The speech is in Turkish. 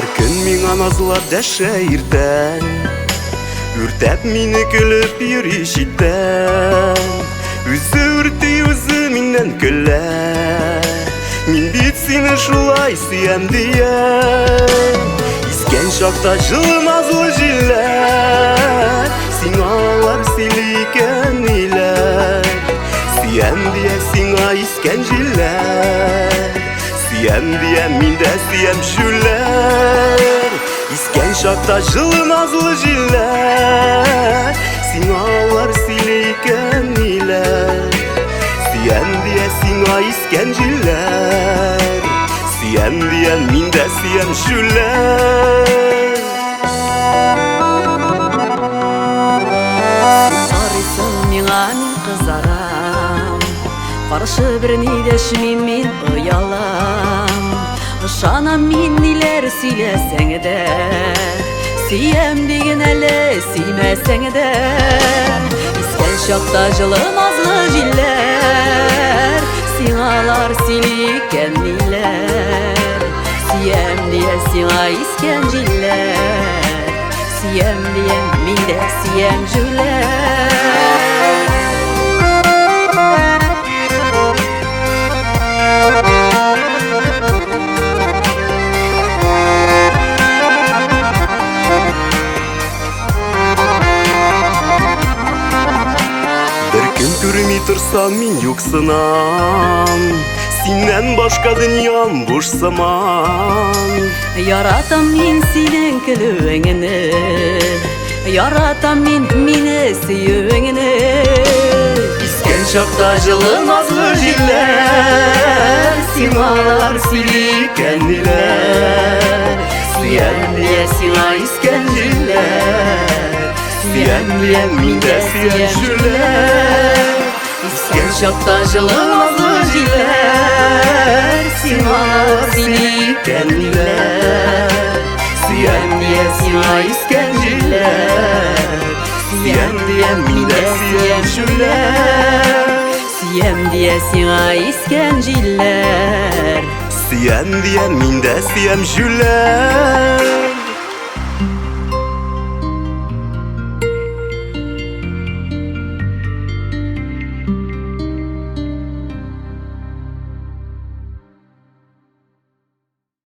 Her gün mine nazlar deşeirden, ürtep mini gülüp yürüyüşten. Üzü ürtü üzü minden güler, min bit seni şulay siyem diye. İsken şakta жылы nazlı jiller, sinalar siliken iler. Siyem diye sina isken jiller, siyem diye minde siyem jüller. İsken şakta жылы nazlı jiller, sinalar siliken iler. Siyem diye sina isken jiller, siyem diye minde siyem jüller. Arıysın mina min kızaram, karşı birini deşmin min uyalam. Şana min iler sileseng de, siyem degen ele siymeseng de. İsken şakta жылы nazlı jiller, sinalar siliken iler. Siyem diye sina isken jiller, siyem diye minde siyem jüller. Көрмей тұрсам мен юксынам, сенен башка дүниям бош заман. Яратам мен сенің күлуіңіні, яратам мен мені сүйуіңіні. Isken şakta жылы назлы jiller, sinalar siliken iler. Siyem diye sina isken jiller, siyem diye minde siyem jüller. İsken şakta жылы nazlı jiller, sinalar siliken iler. Siyem diye sina isken jiller, siyem diye minde siyem jüller. Siyem diye sina isken jiller, siyem diye minde siyem jüller.